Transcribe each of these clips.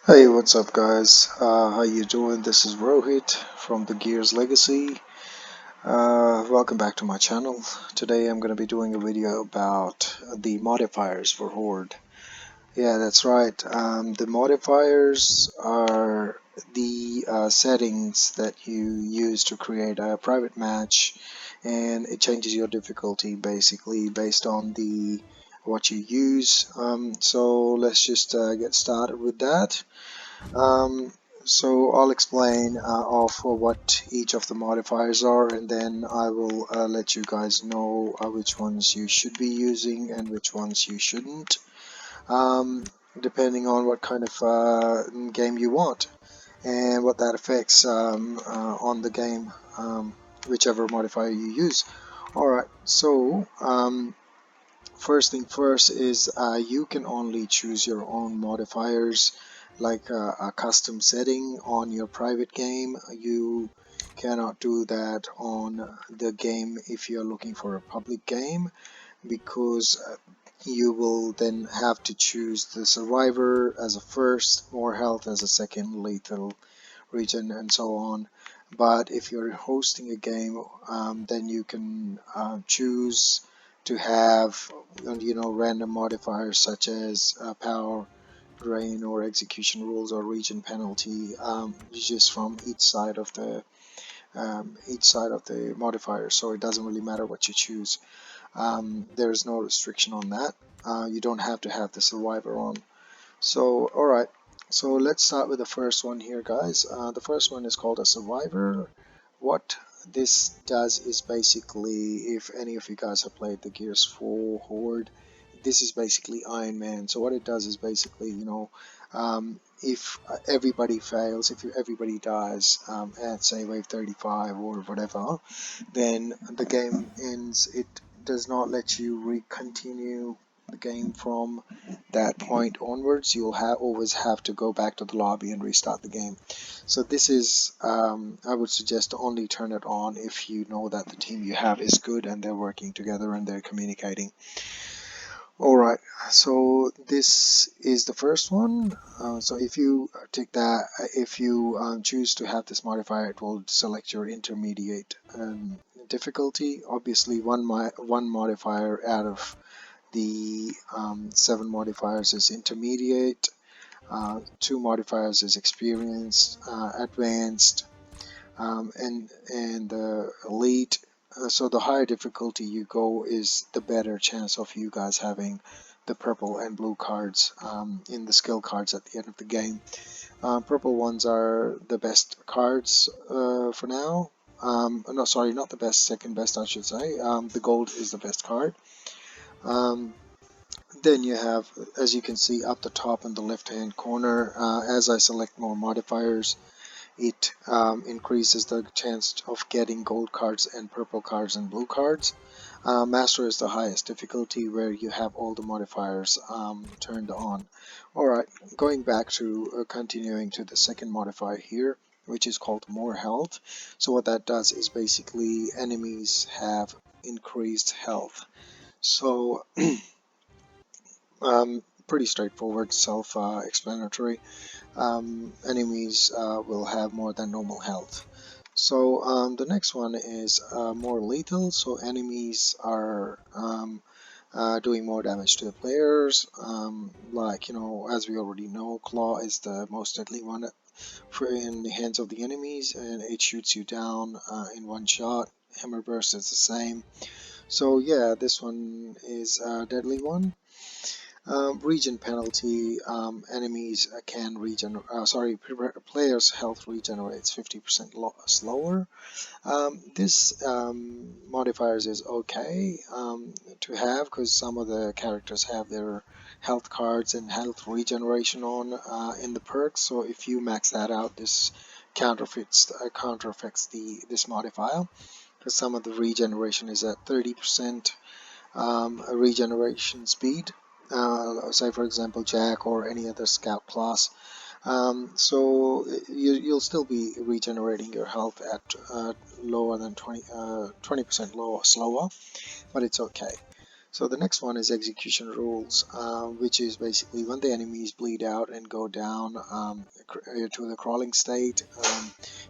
Hey, what's up, guys? How you doing? This is Rohit from the Gears Legacy. Welcome back to my channel. Today I'm going to be doing a video about the modifiers for Horde. Yeah, that's right. The modifiers are the settings that you use to create a private match, and it changes your difficulty basically based on the what you use. So let's just get started with that. Um, so I'll explain of what each of the modifiers are, and then I will let you guys know which ones you should be using and which ones you shouldn't, um, depending on what kind of game you want and what that affects on the game, whichever modifier you use. Alright, so first thing first is you can only choose your own modifiers, like a custom setting on your private game. You cannot do that on the game if you're looking for a public game, because you will then have to choose the survivor as a first, more health as a second, lethal region, and so on. But if you're hosting a game, then you can choose to have random modifiers such as power drain or execution rules or region penalty, just from each side of the modifier. So it doesn't really matter what you choose. There is no restriction on that. You don't have to have the survivor on. So, alright, so let's start with the first one here, guys. The first one is called a survivor. What this does is basically, if any of you guys have played the Gears 4 Horde, this is basically Iron Man. So what it does is basically, if everybody fails, if everybody dies at say wave 35 or whatever, then the game ends. It does not let you continue the game from that point onwards. You'll always have to go back to the lobby and restart the game. So this is, I would suggest to only turn it on if you know that the team you have is good and they're working together and they're communicating. Alright, so this is the first one. So if you take that, if you choose to have this modifier, it will select your intermediate difficulty. Obviously, one modifier out of the 7 modifiers is intermediate, 2 modifiers is experienced, advanced, and elite. So the higher difficulty you go is the better chance of you guys having the purple and blue cards in the skill cards at the end of the game. Purple ones are the best cards for now. No, sorry, not the best, second best I should say. The gold is the best card. Then you have, as you can see up the top in the left hand corner, as I select more modifiers, it increases the chance of getting gold cards and purple cards and blue cards. Master is the highest difficulty, where you have all the modifiers turned on. Alright, going back to continuing to the second modifier here, which is called more health. So what that does is basically enemies have increased health. So pretty straightforward, self-explanatory. Enemies will have more than normal health. So the next one is more lethal. So enemies are doing more damage to the players. Like, as we already know, Claw is the most deadly one in the hands of the enemies, and it shoots you down in one shot. Hammer Burst is the same. So yeah, this one is a deadly one. Region penalty, enemies can players' health regenerates 50% slower. This modifiers is okay to have, because some of the characters have their health cards and health regeneration on in the perks. So if you max that out, this counterfeits this modifier, because some of the regeneration is at 30% regeneration speed. Say for example Jack or any other scout class. So you'll still be regenerating your health at lower than 20% slower, but it's okay. So the next one is execution rules, which is basically when the enemies bleed out and go down to the crawling state,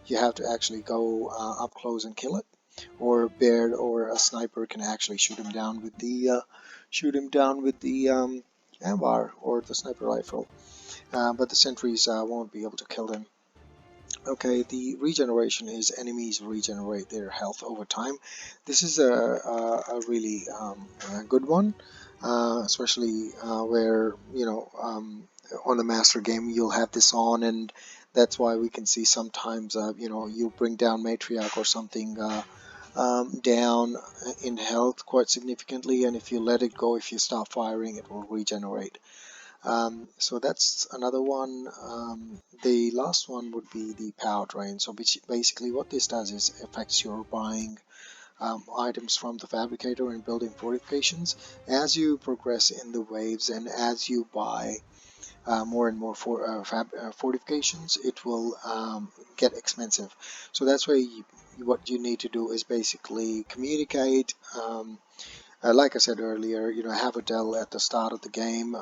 you have to actually go up close and kill it. Or Baird or a sniper can actually shoot him down with the AMBAR or the sniper rifle, but the sentries won't be able to kill them. Okay, the regeneration is enemies regenerate their health over time. This is a really a good one, especially where, on the master game you'll have this on, and that's why we can see sometimes, you bring down matriarch or something down in health quite significantly, and if you let it go, if you stop firing, it will regenerate. So that's another one. The last one would be the power drain. So basically what this does is affects your buying items from the fabricator and building fortifications. As you progress in the waves and as you buy more and more fortifications, it will get expensive. So that's why what you need to do is basically communicate. Like I said earlier, have a Dell at the start of the game,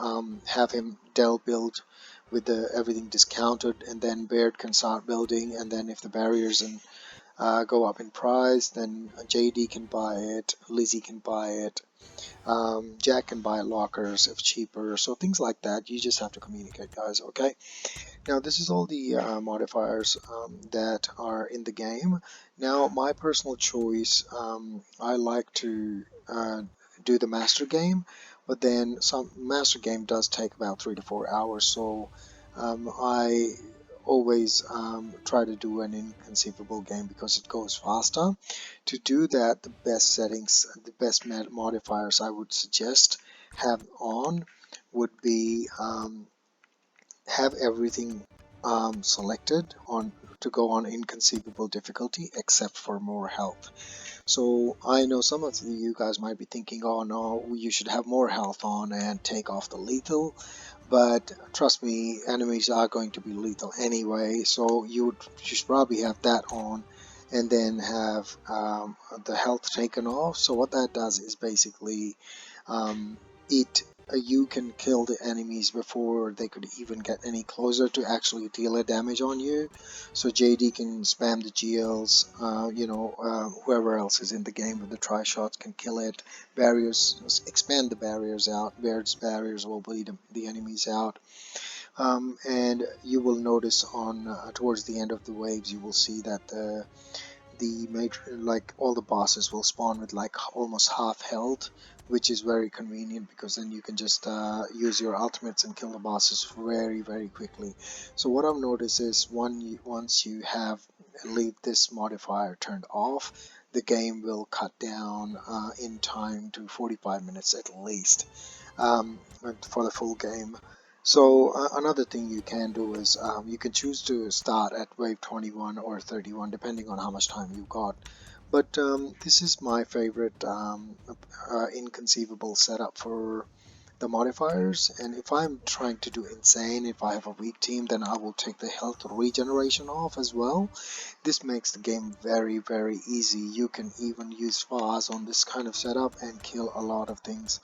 have him Dell build with everything discounted, and then Baird can start building, and then if the barriers go up in price, then JD can buy it, Lizzie can buy it, Jack can buy lockers if cheaper, so things like that. You just have to communicate, guys, okay? Now this is all the modifiers that are in the game. Now my personal choice, I like to do the master game, but then some master game does take about 3 to 4 hours, so I always try to do an inconceivable game because it goes faster. To do that, the best settings, the best modifiers I would suggest have on would be have everything selected on to go on inconceivable difficulty except for more health. So I know some of you guys might be thinking, oh no, you should have more health on and take off the lethal, but trust me, enemies are going to be lethal anyway, so you should probably have that on and then have the health taken off. So what that does is basically it you can kill the enemies before they could even get any closer to actually deal a damage on you. So JD can spam the GLs, whoever else is in the game with the tri-shots can kill it. Barriers, expand the barriers out. Baird's barriers will bleed the enemies out. And you will notice on towards the end of the waves, you will see that the major, like all the bosses will spawn with like almost half health, which is very convenient because then you can just use your ultimates and kill the bosses very quickly. So what I've noticed is once you have leave this modifier turned off, the game will cut down in time to 45 minutes at least, for the full game. So another thing you can do is you can choose to start at wave 21 or 31 depending on how much time you got. But this is my favorite inconceivable setup for the modifiers, and if I'm trying to do insane, if I have a weak team, then I will take the health regeneration off as well. This makes the game very easy. You can even use Faz on this kind of setup and kill a lot of things.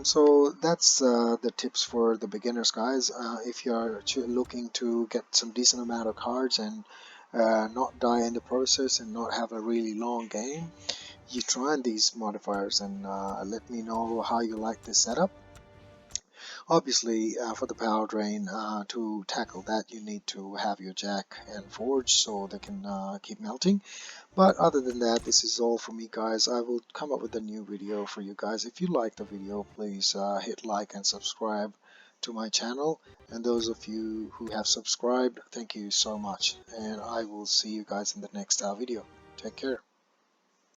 So that's the tips for the beginners, guys. If you're looking to get some decent amount of cards and not die in the process and not have a really long game, you try these modifiers and let me know how you like this setup. Obviously, for the power drain, to tackle that, you need to have your jack and forge so they can keep melting. But other than that, this is all for me, guys. I will come up with a new video for you guys. If you like the video, please hit like and subscribe to my channel. And those of you who have subscribed, thank you so much. And I will see you guys in the next video. Take care.